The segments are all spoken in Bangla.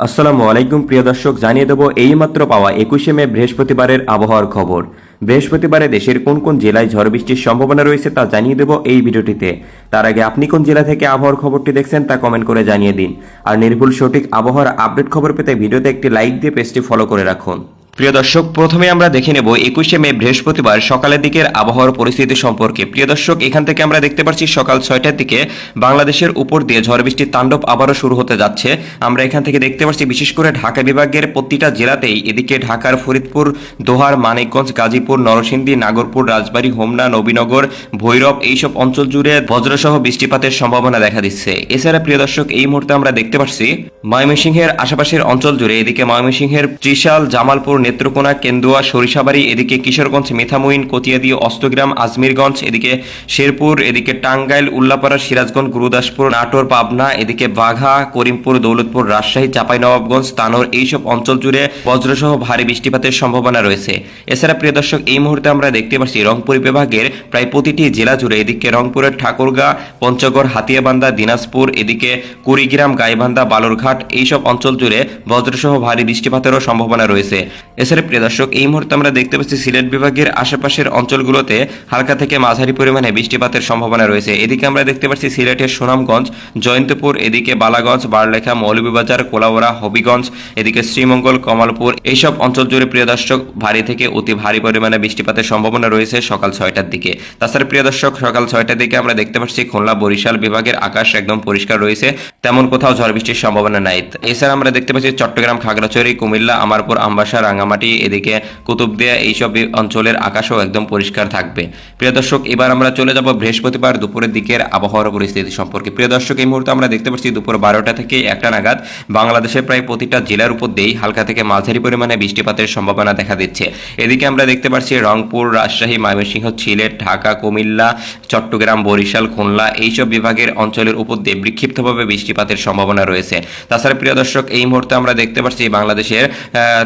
আসসালামু আলাইকুম প্রিয় দর্শক, জানিয়ে দেব এইমাত্র পাওয়া 21শে মে বৃহস্পতিবারের আবহাওয়ার খবর। বৃহস্পতিবারে দেশের কোন কোন জেলায় ঝড় বৃষ্টির সম্ভাবনা রয়েছে তা জানিয়ে দেব এই ভিডিওটিতে। তার আগে আপনি কোন জেলা থেকে আবহাওয়ার খবরটি দেখছেন তা কমেন্ট করে জানিয়ে দিন। আর নির্ভুল সঠিক আবহাওয়ার আপডেট খবর পেতে ভিডিওতে একটি লাইক দিয়ে পেজটি ফলো করে রাখুন। প্রিয় দর্শক, প্রথমে আমরা দেখে নেব 21শে মে বৃহস্পতিবার সকালের দিকের আবহাওয়ার পরিস্থিতি সম্পর্কে। প্রিয় দর্শক, এখান থেকে আমরা দেখতে পাচ্ছি সকাল 6টার দিকে বাংলাদেশের উপর দিয়ে ঝড় বৃষ্টির তাণ্ডব আবারও শুরু হতে যাচ্ছে। আমরা এখান থেকে দেখতে পাচ্ছি বিশেষ করে ঢাকা বিভাগের প্রতিটা জেলাতেই, এদিকে ঢাকার ফরিদপুর, দোহার, মানিকগঞ্জ, গাজীপুর, নরসিংদী, নাগরপুর, রাজবাড়ী, হোমনা, নবীনগর, ভৈরব এইসব অঞ্চল জুড়ে বজ্রসহ বৃষ্টিপাতের সম্ভাবনা দেখা দিচ্ছে। এছাড়া প্রিয় দর্শক, এই মুহূর্তে আমরা দেখতে পাচ্ছি ময়মনসিংহের আশেপাশের অঞ্চল জুড়ে, এদিকে ময়মনসিংহের ত্রিশাল, জামালপুর, নেত্রকোনা, কেন্দুয়া, সরিষাবাড়ি, এদিকে কিশোরগঞ্জ, মিঠামইন, কতিয়াদি, অষ্টগ্রাম, আজমিরগঞ্জ, এদিকে শেরপুর, এদিকে টাঙ্গাইল, উল্লাপাড়া, সিরাজগঞ্জ, গুরুদাসপুর, নাটোর, পাবনা, এদিকে বাঘা, করিমপুর, দৌলতপুর, রাজশাহী, চাঁপাইনবাবগঞ্জ, তানোর এইসব অঞ্চল জুড়ে বজ্রসহ ভারী বৃষ্টিপাতের সম্ভাবনা রয়েছে। এছাড়া প্রিয় দর্শক, এই মুহূর্তে আমরা দেখতে পাচ্ছি রংপুর বিভাগের প্রায় প্রতিটি জেলা জুড়ে, এদিকে রংপুরের ঠাকুরগাঁ, পঞ্চগড়, হাতিয়াবান্ধা, দিনাজপুর, এদিকে কুড়িগ্রাম, গাইবান্ধা, বালুরঘাট এইসব অঞ্চল জুড়ে বজ্রসহ ভারী বৃষ্টিপাতেরও সম্ভাবনা রয়েছে। এছাড়া প্রিয় দর্শক, এই মুহূর্তে আমরা দেখতে পাচ্ছি সিলেট বিভাগের আশেপাশের অঞ্চলগুলোতে হালকা থেকে মাঝারি পরিমাণে বৃষ্টিপাতের সম্ভাবনা রয়েছে। এদিকে আমরা দেখতে পাচ্ছি সিলেটের সুনামগঞ্জ, জয়ন্তপুর, এদিকে বালাগঞ্জ, বারলেখা, মৌলভীবাজার, কোলাউড়া, হবিগঞ্জ, এদিকে শ্রীমঙ্গল, কমলপুর এইসব অঞ্চল জুড়ে প্রিয় দর্শক ভারী থেকে অতি ভারী পরিমাণে বৃষ্টিপাতের সম্ভাবনা রয়েছে সকাল 6টার দিকে। তাছাড়া প্রিয় দর্শক, সকাল 6টার দিকে আমরা দেখতে পাচ্ছি খুলনা, বরিশাল বিভাগের আকাশ একদম পরিষ্কার রয়েছে, তেমন কোথাও ঝড় বৃষ্টির সম্ভাবনা নাই। এছাড়া আমরা দেখতে পাচ্ছি চট্টগ্রাম, খাগড়াছড়ি, কুমিল্লা, আমারপুর, আমবাসা, রাঙ্গামাটি, এদিকে কুতুবদিয়া এইসব অঞ্চলের আকাশও একদম পরিষ্কার থাকবে। প্রিয় দর্শক, এবার আমরা চলে যাব বৃহস্পতিবার দুপুরের দিকের আবহাওয়ার পরিস্থিতি সম্পর্কে। প্রিয় দর্শক, এই মুহূর্তে আমরা দেখতে পাচ্ছি দুপুর 12টা থেকে 1টা নাগাদ বাংলাদেশের প্রায় প্রতিটা জেলার উপর দিয়েই হালকা থেকে মাঝারি পরিমাণে বৃষ্টিপাতের সম্ভাবনা দেখা দিচ্ছে। এদিকে আমরা দেখতে পাচ্ছি রংপুর, রাজশাহী, ময়মনসিংহ, সিলেট, ঢাকা, কুমিল্লা, চট্টগ্রাম, বরিশাল, খুলনা এইসব বিভাগের অঞ্চলের উপর দিয়ে বিক্ষিপ্তভাবে বৃষ্টিপাতের সম্ভাবনা রয়েছে। তাছাড়া প্রিয় দর্শক, এই মুহূর্তে আমরা দেখতে পাচ্ছি বাংলাদেশের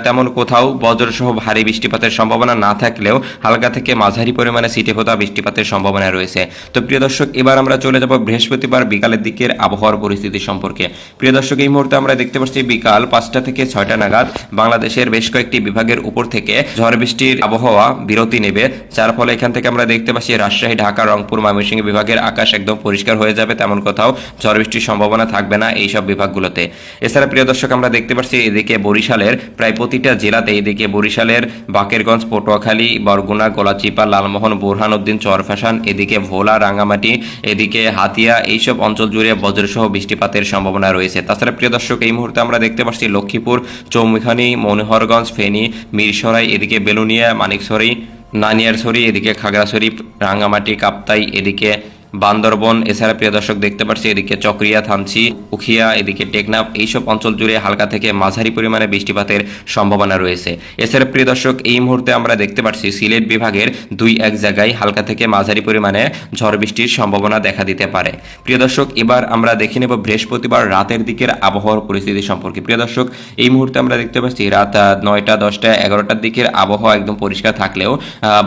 তেমন কোথাও বজ্রসহ ভারী বৃষ্টিপাতের সম্ভাবনা না থাকলেও হালকা থেকে মাঝারি পরিমাণে ছিটেফোঁটা বৃষ্টিপাতের সম্ভাবনা রয়েছে। তো প্রিয় দর্শক, এবার আমরা চলে যাব বৃহস্পতিবার বিকালের দিকের আবহাওয়ার পরিস্থিতি সম্পর্কে। প্রিয় দর্শক, এই মুহূর্তে আমরা দেখতে পাচ্ছি বিকাল 5টা থেকে 6টা নাগাদ বাংলাদেশের বেশ কয়েকটি বিভাগের উপর থেকে ঝড় বৃষ্টির আবহাওয়া বিরতি নেবে, যার ফলে এখান থেকে আমরা দেখতে পাচ্ছি রাজশাহী, ঢাকা, রংপুর, ময়মনসিংহ বিভাগের আকাশ একদম পরিষ্কার হয়ে যাবে, তেমন কোথাও ঝড় বৃষ্টির সম্ভাবনা থাকবে না এইসব বিভাগগুলোতে। এছাড়া প্রিয় দর্শক, আমরা দেখতে পাচ্ছি এদিকে বরিশালের প্রায় প্রতিটা জেলাতে, এদিকে বরিশালের বাকেরগঞ্জ, পটুয়াখালী, বরগুনা, গলাচিপা, লালমোহন, বোরহানউদ্দিন, চরফ্যাশন, এদিকে ভোলা, রাঙ্গামাটি, এদিকে হাতিয়া এইসব অঞ্চল জুড়ে বজ্রসহ বৃষ্টিপাতের সম্ভাবনা রয়েছে। তাছাড়া প্রিয় দর্শক, এই মুহূর্তে আমরা দেখতে পাচ্ছি লক্ষ্মীপুর, চৌমুখানী, মনোহরগঞ্জ, ফেনী, মিরসরাই, এদিকে বেলুনিয়া, মানিকছড়ি, নানিয়ারছড়ি, এদিকে খাগড়াছড়ি, রাঙ্গামাটি, কাপ্তাই, এদিকে বান্দরবন। এছাড়া প্রিয় দর্শক দেখতে পাচ্ছি এদিকে চকরিয়া, থানচি, উখিয়া, এদিকে টেকনাফ এইসব অঞ্চল জুড়ে হালকা থেকে মাঝারি পরিমাণে বৃষ্টিপাতের সম্ভাবনা রয়েছে। এছাড়া প্রিয় দর্শক, এই মুহূর্তে আমরা দেখতে পাচ্ছি সিলেট বিভাগের 2-1 জায়গায় হালকা থেকে মাঝারি পরিমাণে ঝড় বৃষ্টির সম্ভাবনা দেখা দিতে পারে। প্রিয় দর্শক, এবার আমরা দেখে নেব বৃহস্পতিবার রাতের দিকের আবহাওয়ার পরিস্থিতি সম্পর্কে। প্রিয় দর্শক, এই মুহূর্তে আমরা দেখতে পাচ্ছি রাত 9টা, 10টা, 11টার দিকের আবহাওয়া একদম পরিষ্কার থাকলেও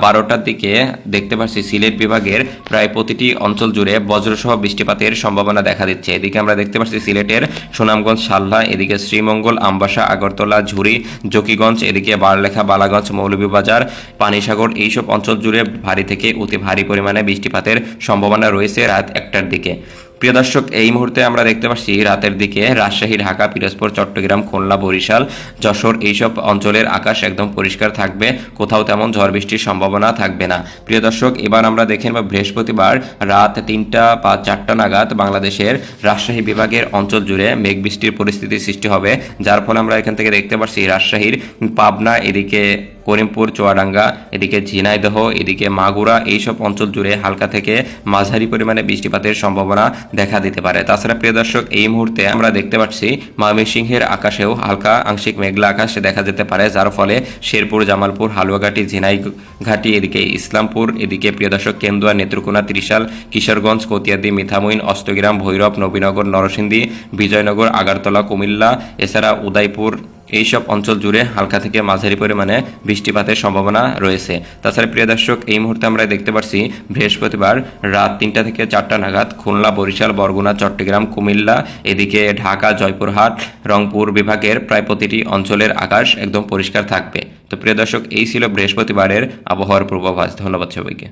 12টার দিকে দেখতে পাচ্ছি সিলেট বিভাগের প্রায় প্রতিটি অঞ্চল জুড়ে বজ্রসহ বৃষ্টিপাতের সম্ভাবনা দেখা দিচ্ছে। এদিকে আমরা দেখতে পাচ্ছি সিলেটের সুনামগঞ্জ, সালহা, এদিকে শ্রীমঙ্গল, আমবাসা, আগরতলা, ঝুরি, জকিগঞ্জ, এদিকে বারলেখা, বালাগঞ্জ, মৌলভীবাজার, পানিসাগর এইসব অঞ্চল জুড়ে ভারী থেকে অতি ভারী পরিমাণে বৃষ্টিপাতের সম্ভাবনা রয়েছে রাত 1টার দিকে। প্রিয় দর্শক, এই মুহূর্তে আমরা দেখতে পাচ্ছি রাতের দিকে রাজশাহী, ঢাকা, পিরোজপুর, চট্টগ্রাম, খুলনা, বরিশাল, যশোর এইসব অঞ্চলের আকাশ একদম পরিষ্কার থাকবে, কোথাও তেমন ঝড় বৃষ্টির সম্ভাবনা থাকবে না। প্রিয় দর্শক, এবার আমরা দেখে নেব বৃহস্পতিবার রাত 3টা বা 4টা নাগাদ বাংলাদেশের রাজশাহী বিভাগের অঞ্চল জুড়ে মেঘ বৃষ্টির পরিস্থিতি সৃষ্টি হবে, যার ফলে আমরা এখান থেকে দেখতে পাচ্ছি রাজশাহীর পাবনা, এদিকে করিমপুর, চুয়াডাঙ্গা, এদিকে ঝিনাইদহ, এদিকে মাগুরা এইসব অঞ্চল জুড়ে হালকা থেকে মাঝারি পরিমাণে বৃষ্টিপাতের সম্ভাবনা দেখা দিতে পারে। তাছাড়া প্রিয় দর্শক, এই মুহূর্তে আমরা দেখতে পাচ্ছি ময়মনসিংহের আকাশেও হালকা আংশিক মেঘলা আকাশ দেখা যেতে পারে, যার ফলে শেরপুর, জামালপুর, হালুয়াঘাটি, ঝিনাইঘাটি, এদিকে ইসলামপুর, এদিকে প্রিয় দর্শক কেন্দুয়া, নেত্রকোনা, ত্রিশাল, কিশোরগঞ্জ, কতিয়াদি, মিঠামইন, অষ্টগ্রাম, ভৈরব, নবীনগর, নরসিংদী, বিজয়নগর, আগারতলা, কুমিল্লা, এছাড়া উদয়পুর, এইসব অঞ্চল জুড়ে হালকা থেকে মাঝারি পরিমাণে বৃষ্টিপাতের সম্ভাবনা রয়েছে। তাছাড়া প্রিয় দর্শক, এই মুহূর্তে আমরা দেখতে পাচ্ছি বৃহস্পতিবার রাত 3টা থেকে 4টা নাগাদ খুলনা, বরিশাল, বরগুনা, চট্টগ্রাম, কুমিল্লা, এদিকে ঢাকা, জয়পুরহাট, রংপুর বিভাগের প্রায় প্রতিটি অঞ্চলের আকাশ একদম পরিষ্কার থাকবে। তো প্রিয় দর্শক, এই ছিল বৃহস্পতিবারের আবহাওয়ার পূর্বাভাস। ধন্যবাদ সবাইকে।